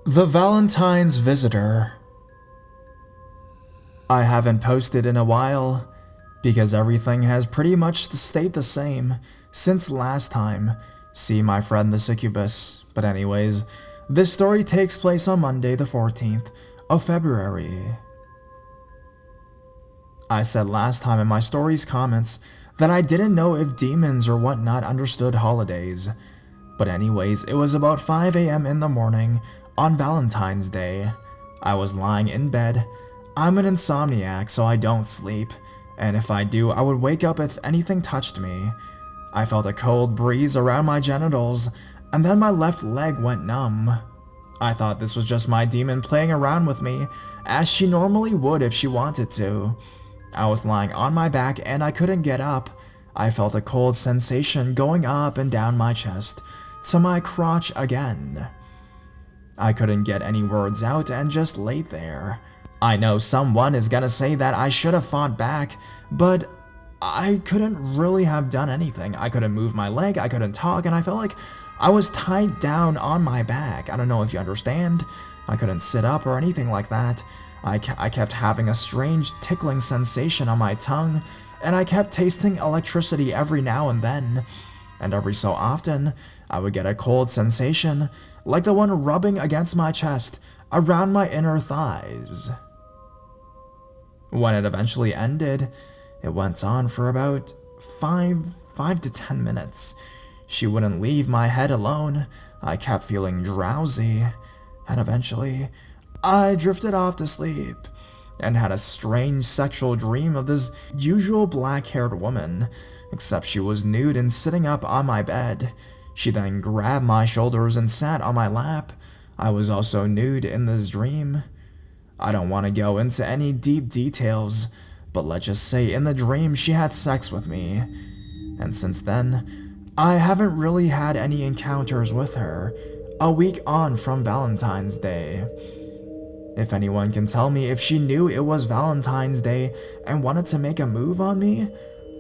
The Valentines Visitor. I haven't posted in a while because everything has pretty much stayed the same since last time. See my friend the succubus. But anyways, this story takes place on Monday the 14th of February. I said last time in my story's comments that I didn't know if demons or whatnot understood holidays. But anyways, it was about 5 a.m. in the morning on Valentine's Day. I was lying in bed. I'm an insomniac, so I don't sleep, and if I do, I would wake up if anything touched me. I felt a cold breeze around my genitals, and then my left leg went numb. I thought this was just my demon playing around with me, as she normally would if she wanted to. I was lying on my back and I couldn't get up. I felt a cold sensation going up and down my chest, to my crotch again. I couldn't get any words out and just laid there. I know someone is gonna say that I should have fought back, but I couldn't really have done anything. I couldn't move my leg, I couldn't talk, and I felt like I was tied down on my back. I don't know if you understand. I couldn't sit up or anything like that. I kept having a strange tickling sensation on my tongue, and I kept tasting electricity every now and then. And every so often, I would get a cold sensation, like the one rubbing against my chest, around my inner thighs. When it eventually ended, it went on for about 5 to 10 minutes. She wouldn't leave my head alone. I kept feeling drowsy, and eventually, I drifted off to sleep and had a strange sexual dream of this usual black-haired woman, except she was nude and sitting up on my bed. She then grabbed my shoulders and sat on my lap. I was also nude in this dream. I don't want to go into any deep details, but let's just say in the dream she had sex with me. And since then, I haven't really had any encounters with her, a week on from Valentine's Day. If anyone can tell me if she knew it was Valentine's Day and wanted to make a move on me,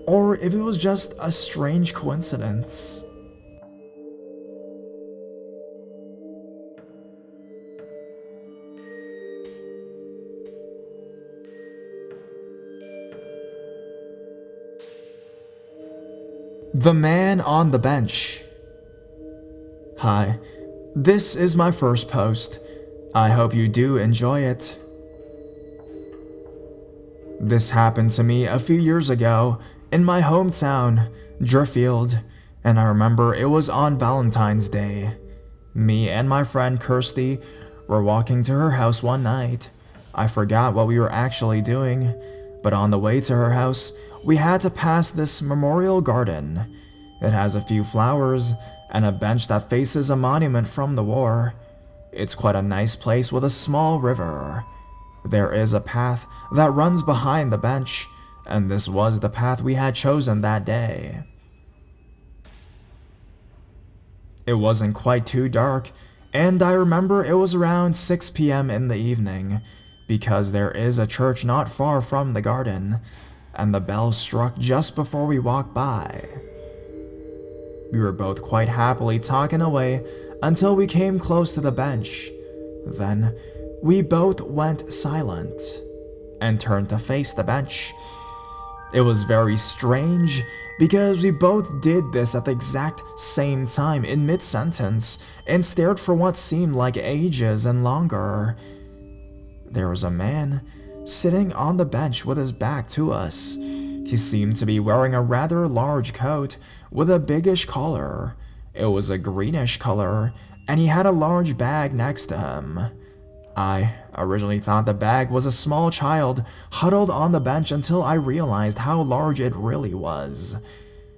or if it was just a strange coincidence. The Man on the Bench. Hi, this is my first post. I hope you do enjoy it. This happened to me a few years ago in my hometown, Driffield, and I remember it was on Valentine's Day. Me and my friend Kirsty were walking to her house one night. I forgot what we were actually doing, but on the way to her house, we had to pass this memorial garden. It has a few flowers and a bench that faces a monument from the war. It's quite a nice place with a small river. There is a path that runs behind the bench, and this was the path we had chosen that day. It wasn't quite too dark, and I remember it was around 6 p.m. in the evening, because there is a church not far from the garden, and the bell struck just before we walked by. We were both quite happily talking away until we came close to the bench. Then, we both went silent and turned to face the bench. It was very strange because we both did this at the exact same time in mid-sentence and stared for what seemed like ages and longer. There was a man sitting on the bench with his back to us. He seemed to be wearing a rather large coat with a biggish collar. It was a greenish color, and he had a large bag next to him. I originally thought the bag was a small child huddled on the bench until I realized how large it really was.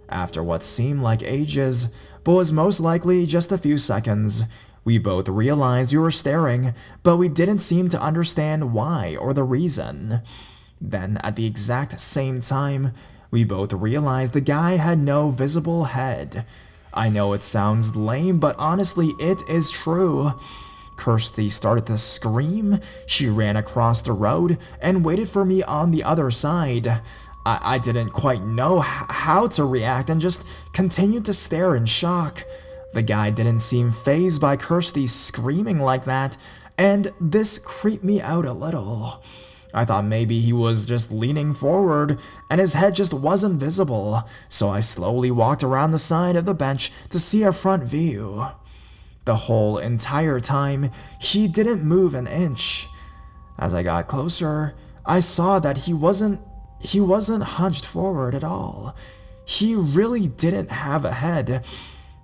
After what seemed like ages, but was most likely just a few seconds, we both realized we were staring, but we didn't seem to understand why or the reason. Then, at the exact same time, we both realized the guy had no visible head. I know it sounds lame, but honestly, it is true. Kirsty started to scream. She ran across the road and waited for me on the other side. I didn't quite know how to react and just continued to stare in shock. The guy didn't seem fazed by Kirsty screaming like that, and this creeped me out a little. I thought maybe he was just leaning forward and his head just wasn't visible, so I slowly walked around the side of the bench to see a front view. The whole entire time, he didn't move an inch. As I got closer, I saw that he wasn't hunched forward at all. He really didn't have a head,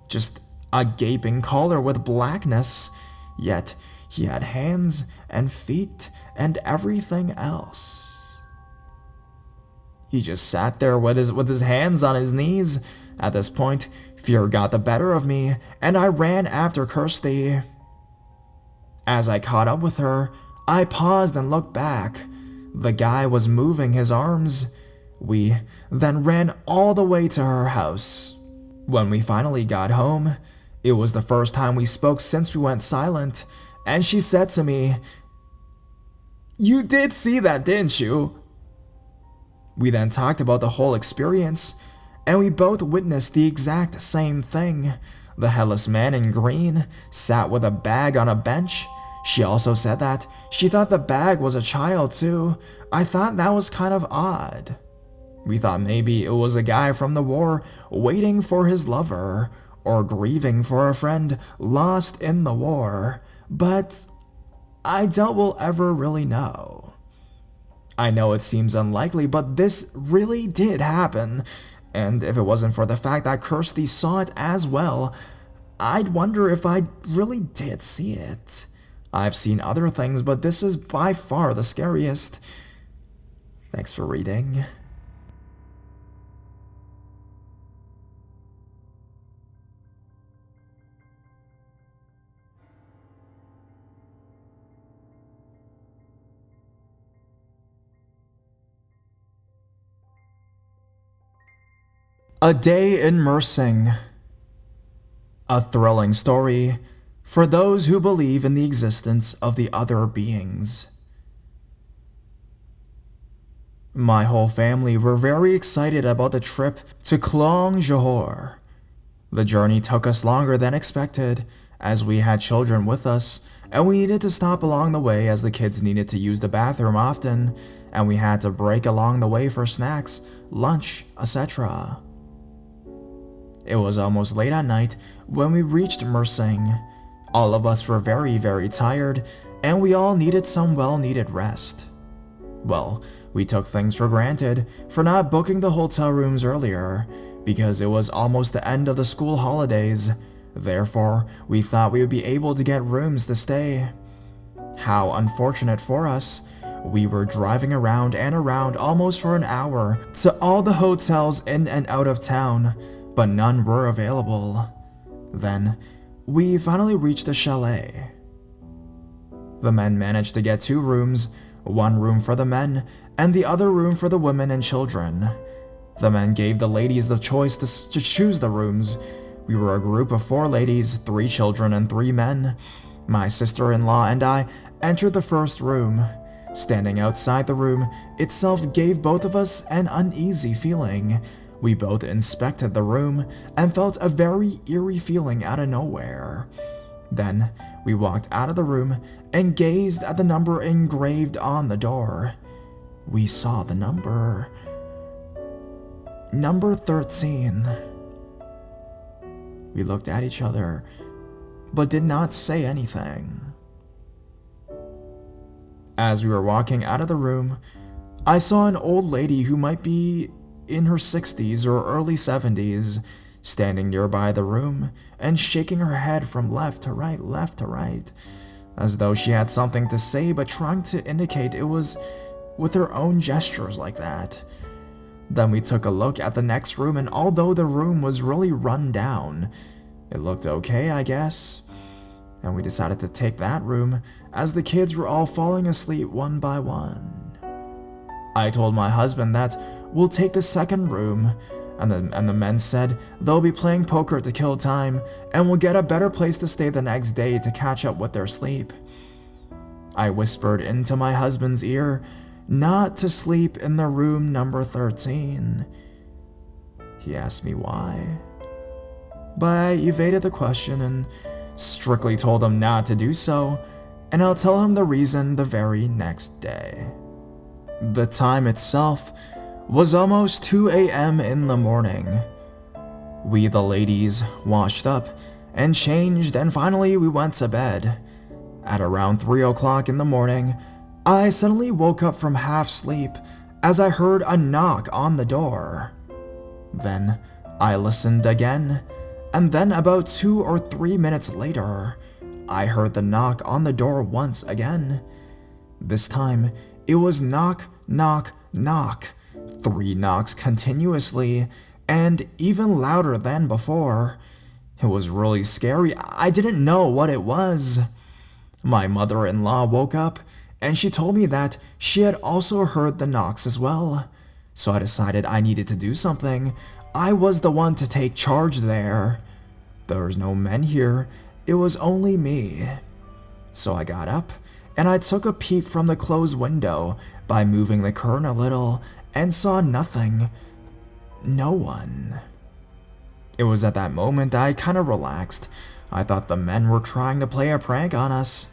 just a gaping collar with blackness, yet he had hands and feet and everything else. He just sat there with his hands on his knees. At this point, fear got the better of me, and I ran after Kirsty. As I caught up with her, I paused and looked back. The guy was moving his arms. We then ran all the way to her house. When we finally got home, it was the first time we spoke since we went silent, and she said to me, "You did see that, didn't you?" We then talked about the whole experience, and we both witnessed the exact same thing. The headless man in green sat with a bag on a bench. She also said that she thought the bag was a child too. I thought that was kind of odd. We thought maybe it was a guy from the war waiting for his lover, or grieving for a friend lost in the war, but I doubt we'll ever really know. I know it seems unlikely, but this really did happen, and if it wasn't for the fact that Kirsty saw it as well, I'd wonder if I really did see it. I've seen other things, but this is by far the scariest. Thanks for reading. A Day in Myr Singh. A thrilling story for those who believe in the existence of the other beings. My whole family were very excited about the trip to Klong Johor. The journey took us longer than expected, as we had children with us, and we needed to stop along the way as the kids needed to use the bathroom often, and we had to break along the way for snacks, lunch, etc. It was almost late at night when we reached Myr Singh. All of us were very, very tired, and we all needed some well-needed rest. Well, we took things for granted for not booking the hotel rooms earlier, because it was almost the end of the school holidays. Therefore, we thought we would be able to get rooms to stay. How unfortunate for us. We were driving around and around almost for an hour to all the hotels in and out of town, but none were available. Then, we finally reached the chalet. The men managed to get 2 rooms, one room for the men, and the other room for the women and children. The men gave the ladies the choice to choose the rooms. We were a group of 4 ladies, 3 children, and 3 men. My sister-in-law and I entered the first room. Standing outside the room itself gave both of us an uneasy feeling. We both inspected the room and felt a very eerie feeling out of nowhere. Then, we walked out of the room and gazed at the number engraved on the door. We saw the number. Number 13. We looked at each other, but did not say anything. As we were walking out of the room, I saw an old lady who might be in her 60s or early 70s, standing nearby the room and shaking her head from left to right, as though she had something to say but trying to indicate it was with her own gestures like that. Then we took a look at the next room, and although the room was really run down, it looked okay, I guess. And we decided to take that room, as the kids were all falling asleep one by one. I told my husband that we'll take the second room, and the men said they'll be playing poker to kill time, and we'll get a better place to stay the next day to catch up with their sleep. I whispered into my husband's ear not to sleep in the room number 13. He asked me why. but I evaded the question and strictly told him not to do so, and I'll tell him the reason the very next day. The time itself was almost 2 a.m. in the morning. We, the ladies, washed up and changed, and finally we went to bed. At around 3 o'clock in the morning, I suddenly woke up from half sleep as I heard a knock on the door. Then I listened again, and then about 2 or 3 minutes later, I heard the knock on the door once again. This time, it was knock, knock, knock, 3 knocks continuously, and even louder than before. It was really scary. I didn't know what it was. My mother-in-law woke up, and she told me that she had also heard the knocks as well. So I decided I needed to do something. I was the one to take charge there. There was no men here. It was only me. So I got up, and I took a peep from the closed window by moving the curtain a little, and saw nothing. No one. It was at that moment I kind of relaxed. I thought the men were trying to play a prank on us.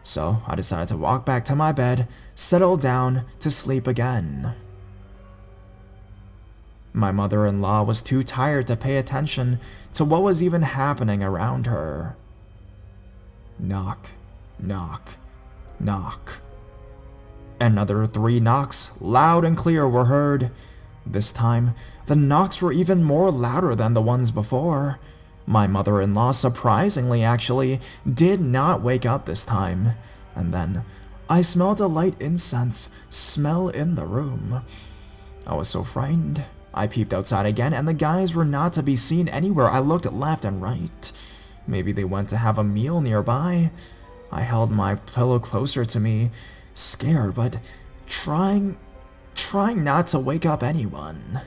So I decided to walk back to my bed, settle down to sleep again. My mother-in-law was too tired to pay attention to what was even happening around her. Knock, knock, knock. Another 3 knocks, loud and clear, were heard. This time, the knocks were even more louder than the ones before. My mother-in-law, surprisingly actually, did not wake up this time. And then, I smelled a light incense smell in the room. I was so frightened. I peeped outside again, and the guys were not to be seen anywhere. I looked left and right. Maybe they went to have a meal nearby. I held my pillow closer to me, scared, but trying not to wake up anyone.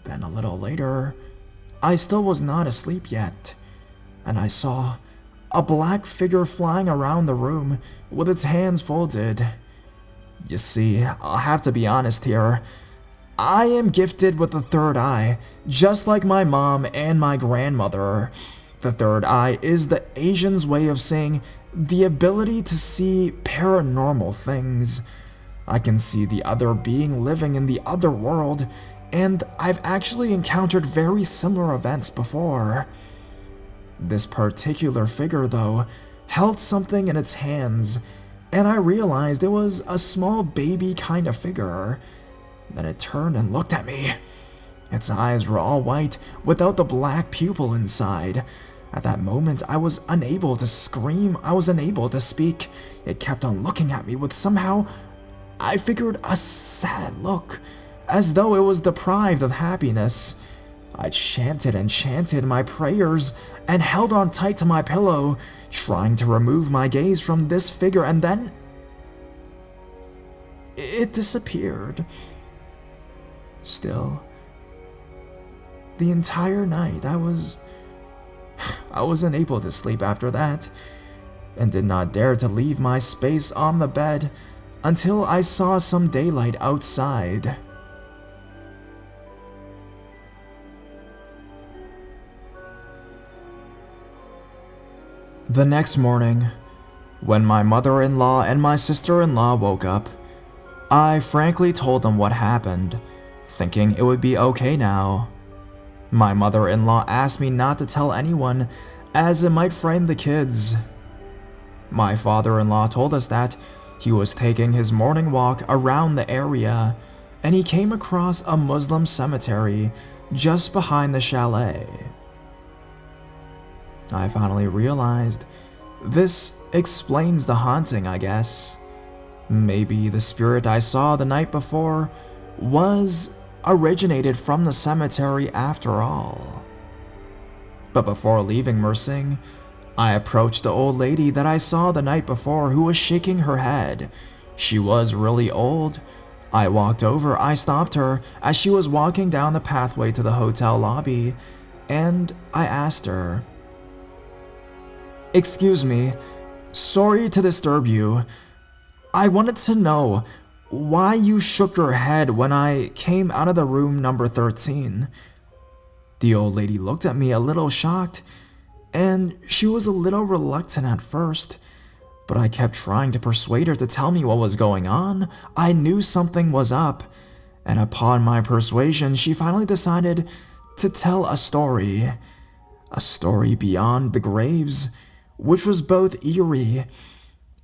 Then a little later, I still was not asleep yet, and I saw a black figure flying around the room with its hands folded. You see, I'll have to be honest here. I am gifted with a third eye, just like my mom and my grandmother. The third eye is the Asian's way of saying the ability to see paranormal things. I can see the other being living in the other world, and I've actually encountered very similar events before. This particular figure, though, held something in its hands, and I realized it was a small baby kind of figure. Then it turned and looked at me. Its eyes were all white, without the black pupil inside. At that moment, I was unable to scream. I was unable to speak. It kept on looking at me with somehow, I figured, a sad look, as though it was deprived of happiness. I chanted and chanted my prayers and held on tight to my pillow, trying to remove my gaze from this figure, and then it disappeared. Still, the entire night I was unable to sleep after that, and did not dare to leave my space on the bed until I saw some daylight outside. The next morning, when my mother-in-law and my sister-in-law woke up, I frankly told them what happened, thinking it would be okay now. My mother-in-law asked me not to tell anyone, as it might frighten the kids. My father-in-law told us that he was taking his morning walk around the area, and he came across a Muslim cemetery just behind the chalet. I finally realized this explains the haunting, I guess. Maybe the spirit I saw the night before originated from the cemetery after all. But before leaving Myr Singh, I approached the old lady that I saw the night before, who was shaking her head. She was really old. I walked over, I stopped her as she was walking down the pathway to the hotel lobby, and I asked her, "Excuse me, sorry to disturb you. I wanted to know why you shook your head when I came out of the room number 13. The old lady looked at me a little shocked, and she was a little reluctant at first, but I kept trying to persuade her to tell me what was going on. I knew something was up, and upon my persuasion, she finally decided to tell a story beyond the graves, which was both eerie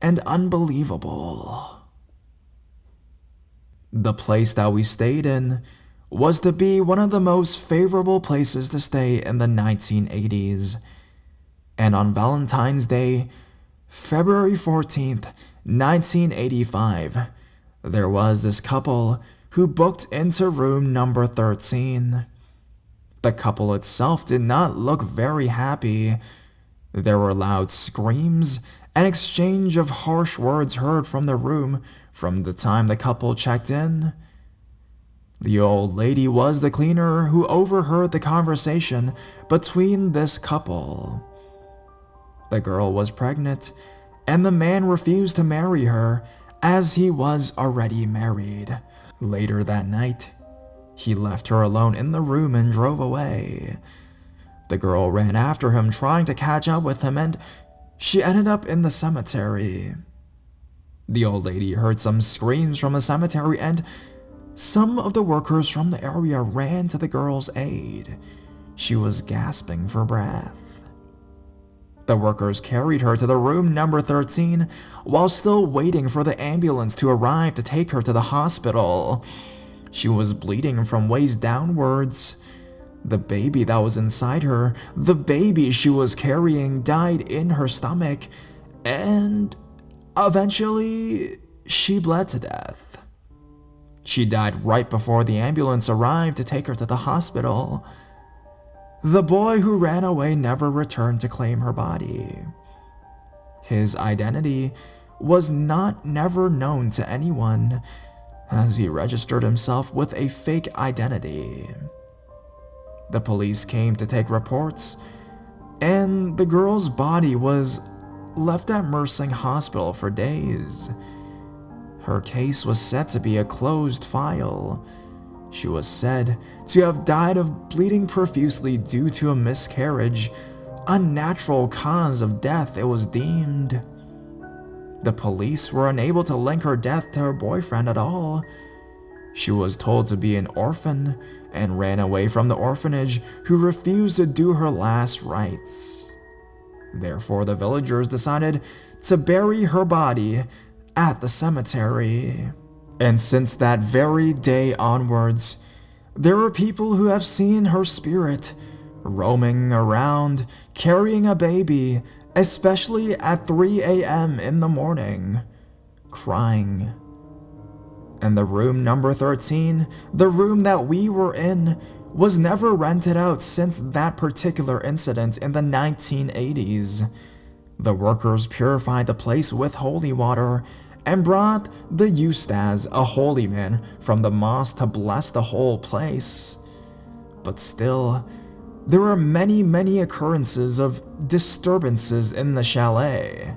and unbelievable. The place that we stayed in was to be one of the most favorable places to stay in the 1980s. And on Valentine's Day, February 14th, 1985, there was this couple who booked into room number 13. The couple itself did not look very happy. There were loud screams and exchange of harsh words heard from the room from the time the couple checked in. The old lady was the cleaner who overheard the conversation between this couple. The girl was pregnant, and the man refused to marry her as he was already married. Later that night, he left her alone in the room and drove away. The girl ran after him, trying to catch up with him, and she ended up in the cemetery. The old lady heard some screams from the cemetery, and some of the workers from the area ran to the girl's aid. She was gasping for breath. The workers carried her to the room number 13 while still waiting for the ambulance to arrive to take her to the hospital. She was bleeding from waist downwards. The baby that was inside her, the baby she was carrying, died in her stomach, and eventually she bled to death. She died right before the ambulance arrived to take her to the hospital. The boy who ran away never returned to claim her body. His identity was never known to anyone, as he registered himself with a fake identity. The police came to take reports, and the girl's body was left at Myr Singh Hospital for days. Her case was said to be a closed file. She was said to have died of bleeding profusely due to a miscarriage, unnatural cause of death it was deemed. The police were unable to link her death to her boyfriend at all. She was told to be an orphan and ran away from the orphanage, who refused to do her last rites. Therefore, the villagers decided to bury her body at the cemetery. And since that very day onwards, there are people who have seen her spirit roaming around, carrying a baby, especially at 3 a.m. in the morning, crying. And the room number 13, the room that we were in, was never rented out since that particular incident in the 1980s. The workers purified the place with holy water and brought the Ustaz, a holy man, from the mosque to bless the whole place. But still, there were many occurrences of disturbances in the chalet.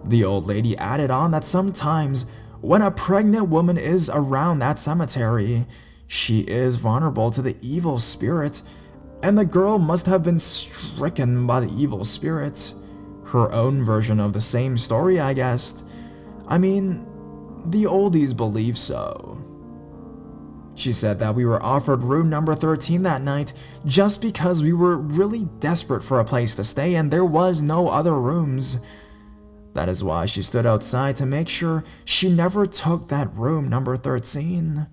The old lady added on that sometimes when a pregnant woman is around that cemetery, she is vulnerable to the evil spirit, and the girl must have been stricken by the evil spirit. Her own version of the same story, I guess. I mean, the oldies believe so. She said that we were offered room number 13 that night just because we were really desperate for a place to stay and there was no other rooms. That is why she stood outside to make sure she never took that room number 13.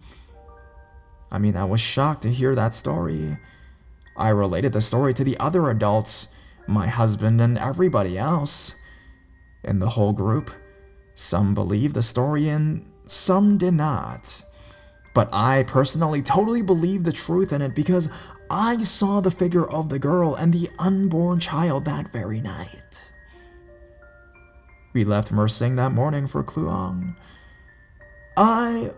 I mean, I was shocked to hear that story. I related the story to the other adults, my husband and everybody else. In the whole group, some believed the story and some did not. But I personally totally believed the truth in it because I saw the figure of the girl and the unborn child that very night. We left Myr Singh that morning for Kluang. I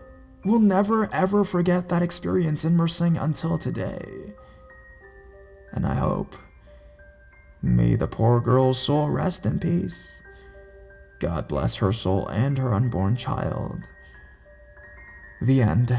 will never ever forget that experience in Myr Singh until today. And I hope, may the poor girl's soul rest in peace. God bless her soul and her unborn child. The end.